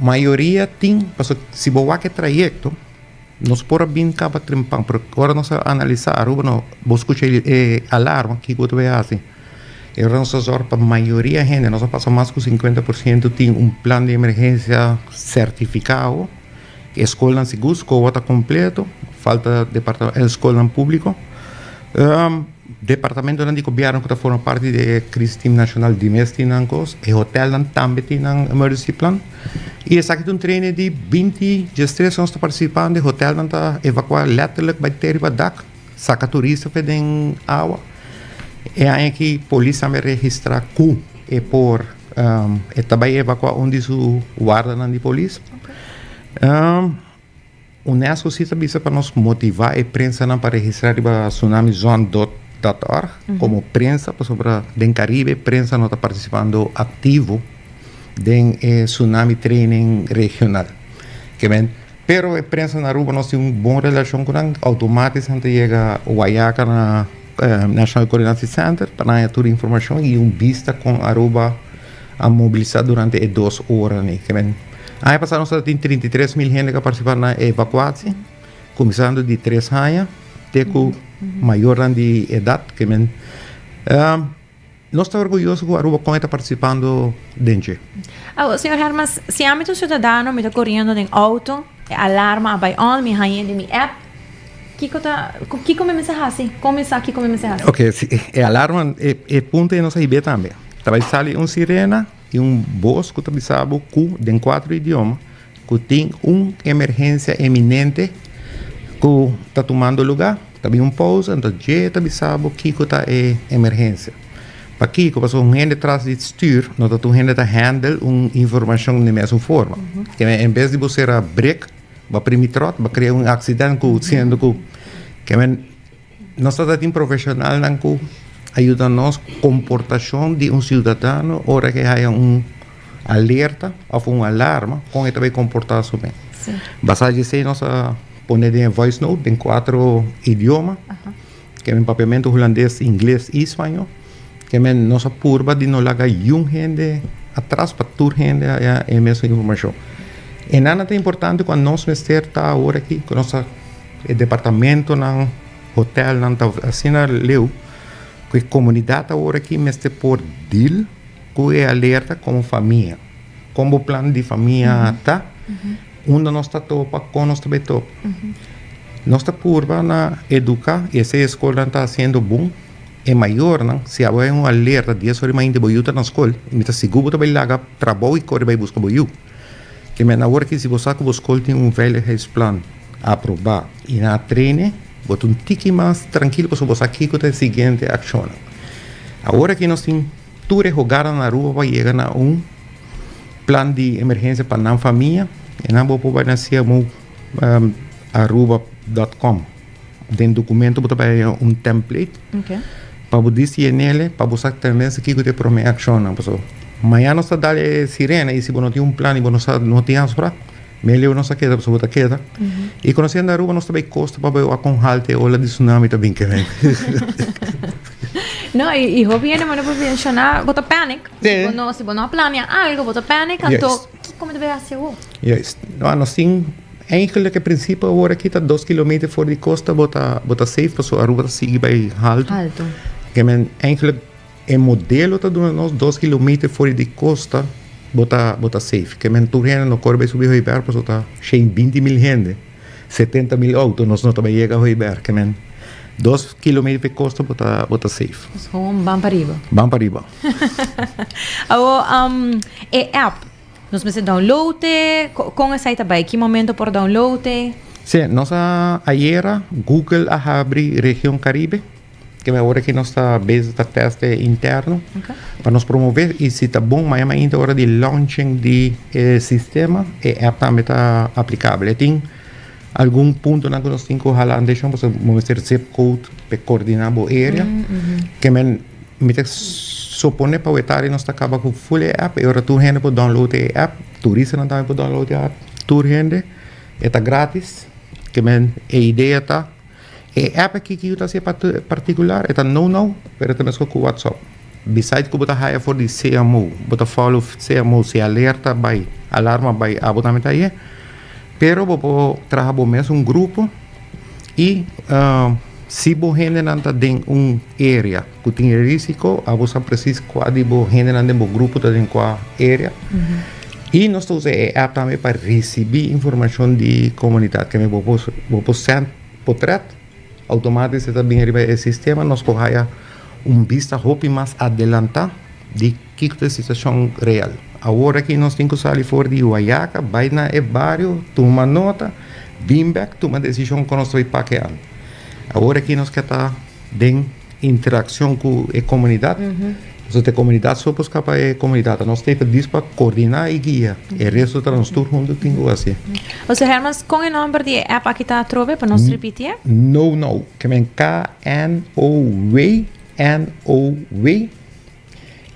Maioria tem, se boa que trajeto, nós podemos vir cá para trimpar, porque agora nós analisar, nós escutar alarma que você vai fazer. E nós para a maioria gente, nós passamos mais que 50% tem plano de emergência certificado, escola segura, escola está completo, falta departamento, escola público. Departamento de governo que forma parte do crise team nacional de mestre e hotel também tem um emergency plan. E esse aqui é treino de 20 gestores que estão participando do hotel está evacuar letterlijk by terra dak, saca turista para den água. E aí que a polícia me registra cu e por e também evacuar onde su guarda de polícia. Unesco se também para nos motivar a prensa para registrar a tsunami zone.org como prensa sobre den Caribe, prensa não está participando ativo den tsunami training regional. Que bem, pero a prensa na Aruba nós temos uma boa relação com ela, automaticamente chega o Guayaca na National Coordination Center para dar informação e vista com Aruba a mobilizar durante 2 horas. Que bem, aí passaram só tem 33 mil gente que participaram na evacuação, começando de 3 anos, até com maior de idade. Que bem, nós estamos orgulhosos que a Aruba está participando dentro. Senhor Hermas, se há muito cidadão me está correndo em auto, alarma vai on, me rainha de minha app, que como me assim? Começar aqui como me assim? Ok, alarma é ponto de nossa IB também. Também sai sirena e voz que também sabe que em 4 idiomas que tem emergência eminente que está tomando lugar, também pausa, então já também sabe que está emergência. Para aqui, quando você gente atrás de stuur, não está gente a handle informação de mesma forma. Que em vez de você break, vai primitrot, vai criar acidente sendo que nós estamos profissional que ajuda nós comportação de cidadão hora que há alerta ou alarma, como ele vai comportar-se bem. Basta dizer nós poner em voice note em 4 idiomas, que é papiamento holandês, inglês e espanhol. Que nossa curva de não largar gente atrás para toda gente a mesma informação. E nada é importante quando nós está agora aqui, com nosso departamento, no hotel, assim leu, que a comunidade agora aqui está por deal, que é alerta como família, como plano de família está, onde nós está topa, com nós também topa. Nossa curva na educar, e essa escola está sendo bom. É maior, não? Se há um alerta, 10 horas mais de boiuta na escola, então seguro também lá trabalho e corre vai buscar boiu. Que na hora que se você que buscar tem velho plan aprovar e na treine, bota tique mais tranquilo para você aqui com a seguinte ação. Agora que nós temos tudo jogar na rua vai chegar a plano de emergência para a família, e não vou poder nascer aruba.com. Dentro do documento você vai template. Para você dizer nele, para você também se que você promete ação, pessoal. Amanhã nós dá sirena e se você não tem plano e você não tem para, melhor não se queda, pessoal, você queda. E conhecendo a Aruba nós também custa para ver com halte ou de tsunami também que vem. Não, e o viene mas não mencionar, você panic. Se você não planeia algo, você panic, então como deve ser o? Yes. Nós temos eigenlijk in principe agora aqui está 2 km fora de costa, bota safe, para a Aruba siga by alto. Que men eigenlijk o modelo está dando nós 2 km fora de costa, bota safe. Que men turno no corbe subir o Ribeiro, para está cheio 20 mil gente, 70 mil autos, nós não também chega ao Ribeiro. Que men 2 km de costa, bota safe. Vamos para riba. Vamos para riba. É app. nos meses download, com essa também, que momento por download? Sim, nós ayer Google abri região Caribe, que agora que nós está based no teste interno, para nos promover, e se está bom, mas ainda hora de launching de sistema, e app também está aplicável. Tem algum ponto na que nós temos que falar, deixamos mostrar zip code para coordenar a área, que me supone para o etário nós está acaba com full app, e agora tu gente pode download a app, turista não também pode download a app, tu gente, está grátis, que a ideia está. E app aqui que está ser particular, está não, pero também com o WhatsApp. Besides que você hire for the CMO, você follow CMO, se alerta, vai, alarma, vai, abotamento aí. Pero você trabalha mesmo grupo e se você não está em área que tem risco, você precisa de você não tem grupo está em qual área. E nós estamos usando a app também para receber informação de comunidade, que você send portrait, automaticamente está bem arriba do sistema, nós cogemos vista roupa mais adelantada de que é a situação real. Agora que nós temos que sair fora de Guayaca, vai na barrio, toma nota, vem back, toma decisão que nós vamos paquear. Agora que nós queremos ter interação com a comunidade, nós temos comunidade, só para escapar a comunidade, nós temos para coordenar e guiar. E o resto está nos turnos que temos assim. Ou seja, Hermans, com o número de app aqui está a trove, para nós repetir? No, que é K-N-O-W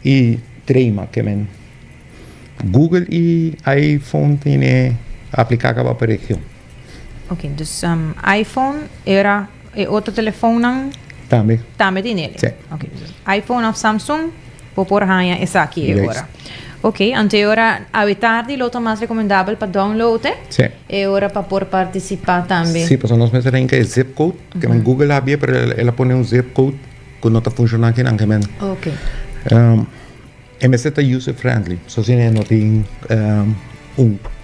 e Trema, que é Google e iPhone tem aplicado para a região. Ok, então iPhone era outro telefone também tem nele. Sim. Ok, iPhone ou Samsung, vou pôr essa aqui agora. Ok, agora a tarde é mais recomendável para download. Sim. E agora para poder participar também. Sim, porque nós temos que zip code, que Google abre para ela põe zip code que não está funcionando aqui não, que ok. MSC está user friendly, só se não tem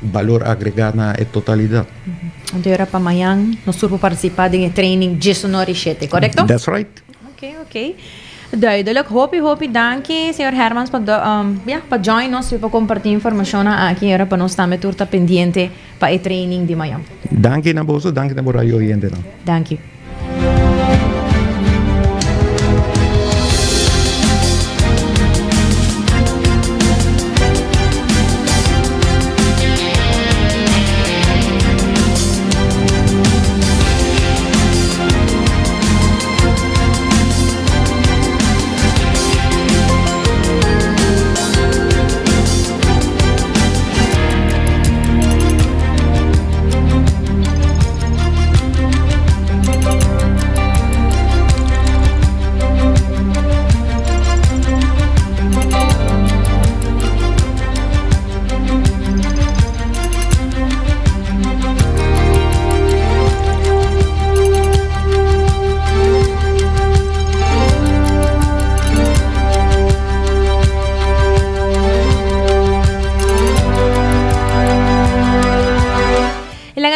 valor agregado na totalidade. Agora para amanhã nós vamos participar de training de sonoridade, correto? That's right. Ok. Duidelijk. Hopi, danke, senhor Hermans, para join nós e para compartilhar informação aqui, era para nós também estar pendiente para o training de amanhã. Danke na bolsa, danke na boraio ainda não. Danke.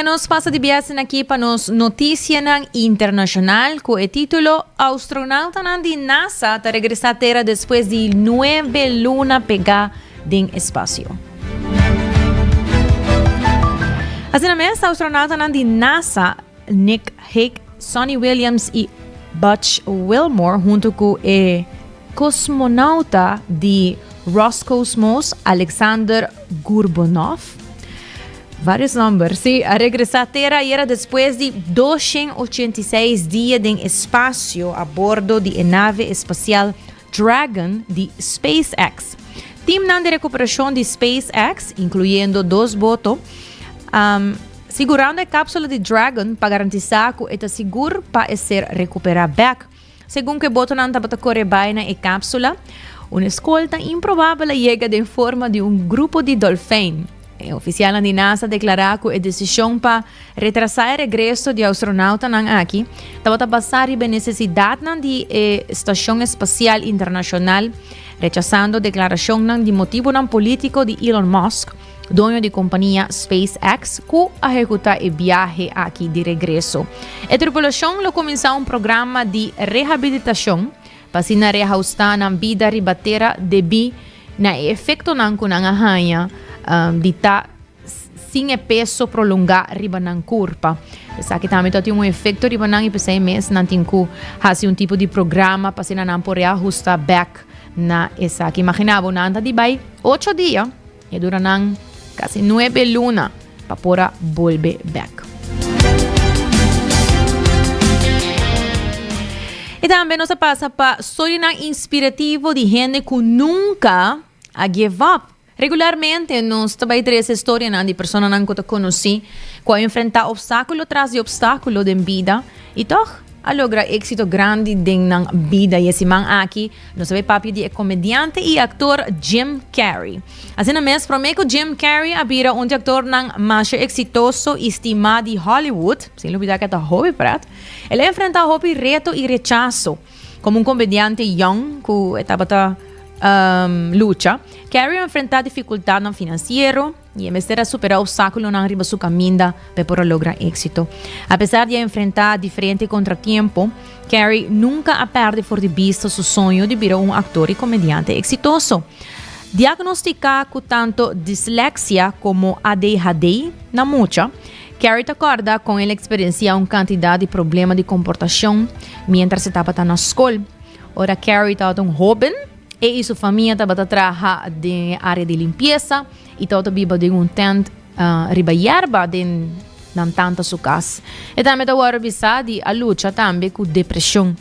Nos passa de viagem aqui para nos notícia internacional com o título Astronauta de NASA a regressar à Terra depois de 9 lunas pegar em espaço. Assim mesmo, astronauta de NASA Nick Hague, Sonny Williams e Butch Wilmore junto com o cosmonauta de Roscosmos Alexander Gurbunov, vários números, sim, a regressar à Terra era depois de 286 dias em espaço a bordo de nave espacial Dragon de SpaceX. Time de recuperação de SpaceX, incluindo 2 botos, segurando a cápsula de Dragon para garantizar que está seguro para ser recuperado back. Segundo que boto não estava correr bem na cápsula, uma escolta improvável chega em forma de grupo de dolfins. O oficial da NASA declarou que a decisão para retrasar o regresso de astronauta aqui estava a passar a necessidade de Estação Espacial Internacional, rechazando a declaração de motivo político de Elon Musk, dono de companhia SpaceX, que executa o viaje aqui de regresso. A tripulação começou programa de reabilitação para se reajustar na vida ribateira devido na efeito com a arranha dita sin e peso prolongar riba ng curva. Sa que também tem efeito riba ng ipesay mes nantin ku hasi tipo de programa para sina nan por reajusta back na esa que imaginava na anda de bay 8 dias e dura ng casi 9 luna para pora volve back. E também nos passa para história inspirativo de gente que nunca a give up. Regularmente, nós também temos essa história de pessoas que eu conheci, que enfrentar obstáculo atrás de obstáculo da vida, e toch, a lograr êxito grande na vida. E esse man aqui, nós sabemos papi de comediante e ator Jim Carrey. Assim mesmo, para mim que Jim Carrey abira ator mais exitoso e estimado de Hollywood, sem dúvida que é hobby prato, ele enfrenta hobby reto e rechazo. Como comediante young, que estava lucha, Carrey enfrenta dificuldade no financeiro e em vez de superar obstáculos na riba su caminho para lograr êxito. Apesar de enfrentar diferentes contratiempos, Carrey nunca perde por de vista seu sonho de virar ator e comediante exitoso. Diagnosticado com tanto dislexia como ADHD na mucha, Carrey acorda com ele experiencia quantidade de problemas de comportação mientras estava na escola. Ora, Carrey estava jovem e sua família estava trabalhando na área de limpeza e estava vivendo em tent riba yerba na tanta sua casa. E também estava visado a luta também com depressão.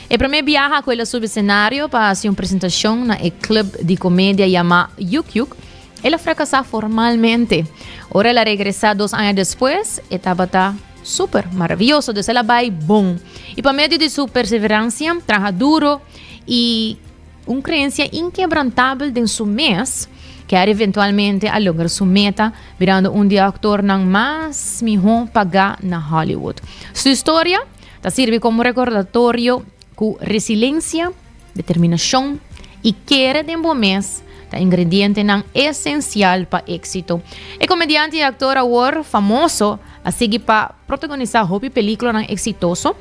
E para mim viaja com ele sobre cenário para fazer uma apresentação na clube de comédia chamado Yuk Yuk. Ele fracassou formalmente. Ora, ela regressou 2 anos depois e estava super maravilhoso, então ela vai bom. E por meio de sua perseverança, trabalha duro e uma crença inquebrantável em seu mês, quer eventualmente a lograr sua meta, virando dia ator não mais melhor pagar na Hollywood. Sua história serve como recordatório com resiliência, determinação e querer de bom mês, ingrediente essencial para êxito. E comediante e ator agora famoso, a seguir para protagonizar hobby película exitoso.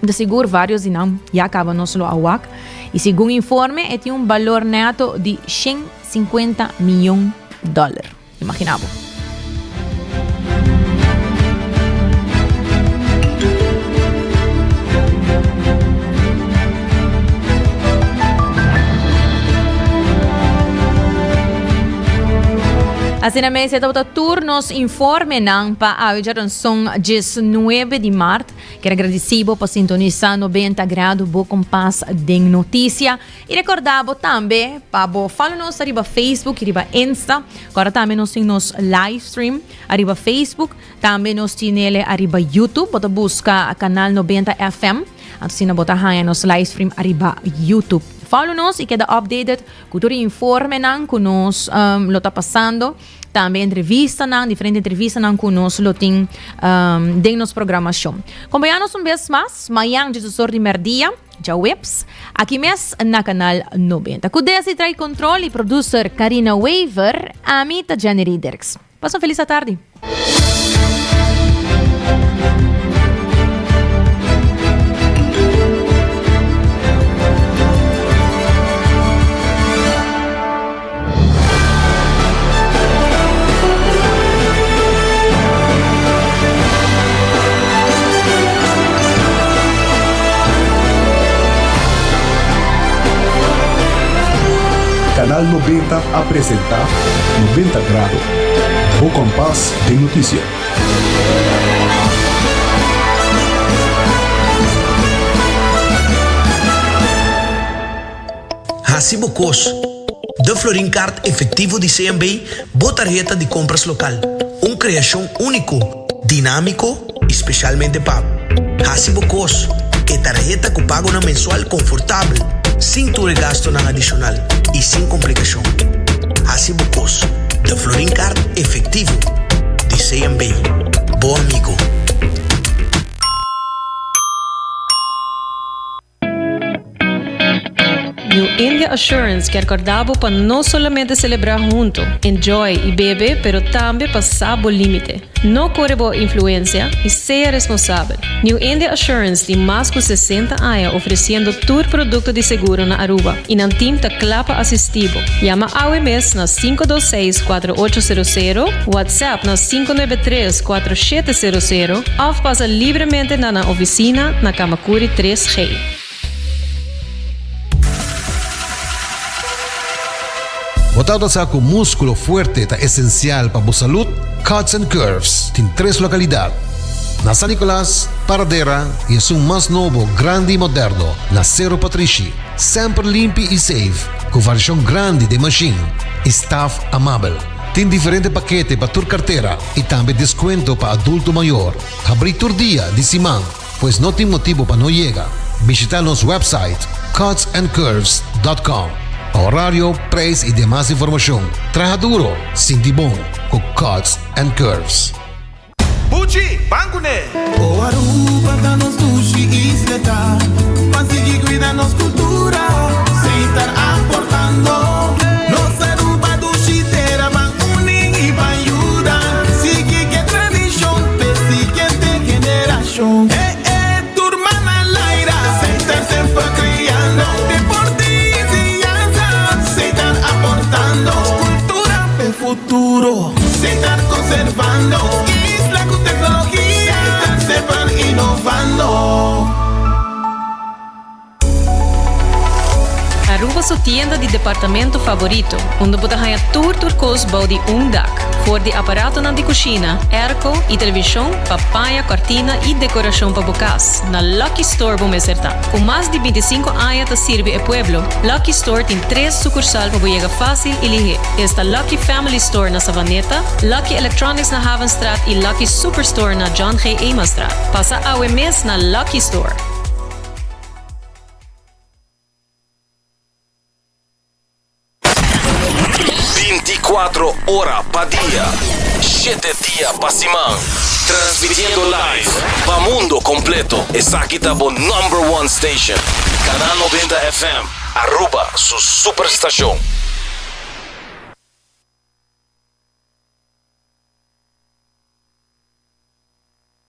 De seguro, vários não já acabam no solo awak. E segundo informe, tem valor neto de $150 milhões. Imaginava. Assim na mesa da turnos informe nang pa a geração 19 de março, que agradecido por sintonizar 90 graus bo compás de notícia e recordava também para follow-nos arriba Facebook, arriba Insta, agora também nós temos live stream arriba Facebook, também nós temos arriba YouTube, bota busca canal 90 FM, assim na bota hanya nos live stream arriba YouTube. Follow-nos e queda updated com todo o informe que nós lo está passando. Também diferentes entrevistas que nós lo tem de nossa programação. Acompanha-nos vez mais, amanhã de 18 de meio-dia, já webs, aqui mesmo na canal 90. Com desse trai controle e producer Karina Waver, a mim tá Jenny Derks. Passa uma feliz tarde. Canal 90 apresenta 90 grados. O compás de notícia. Hasibo Cos, de Florin Card efectivo de CMB, botarjeta de compras local. Uma criação único, dinâmico, especialmente pago. Hasibo Cos, que tarjeta que pago na mensual confortável, sem tu gasto na adicional e sem complicação. Hasibo Cos, de Florin Card efectivo de CMB. Bom amigo. New India Assurance quer acordar para não somente celebrar junto, enjoy e beber, pero também passar o limite. Não corre boa influência e seja responsável. New India Assurance tem mais de 60 anos oferecendo todo produto de seguro na Aruba e não tem clapa assistivo. Llama AWMS na 526-4800, WhatsApp na 593-4700 ou passa livremente na oficina na Kamakuri 3G. Botado sa com músculo fuerte ta essencial para a saúde, Cuts and Curves tem 3 localidades. Na San Nicolás, Paradera e é um mais novo, grande e moderno, na Cerro Patrici. Sempre limpo e safe, com variação grande de machine. Staff amável. Tem diferentes paquetes para tua carteira e também desconto para adulto maior. Abrir todo dia de semana, pois não tem motivo para não chegar. Visita nosso website cutsandcurves.com. Horário, preço e demais informação. Traja duro, sinti bom, com Cuts and Curves. Pucci, Bangune! O Aruba dá-nos sushi e isleta, conseguir cuidar nos cultura, sem estar aportando. Nos Aruba do Chiteira, Bangune e Banhuda, sigue que tradição, persiguiente generação. Turma na laira, sem estar sempre criando, deportes e ansa, sem estar aportando. Cultura para futuro, sem estar conservando. Tecnologia, están sempre innovando. Aruba sua tienda de departamento favorito, onde você ganha tudo cos de dak, for de aparato na de cozinha, airco e televisão, papaya, cortina e decoração para bocas. Na Lucky Store vamos acertar. Com mais de 25 anos de servir o pueblo, Lucky Store tem 3 sucursal para chegar fácil e ligeiro. Esta Lucky Family Store na Savaneta, Lucky Electronics na Havenstraat e Lucky Superstore na John G. Emastraat. Passa ao mês na Lucky Store. 24 horas para dia, 7 dias para semana. Transmitiendo live para mundo completo. Essa aqui tá bo #1 station. Canal 90 FM. Aruba, su superestação.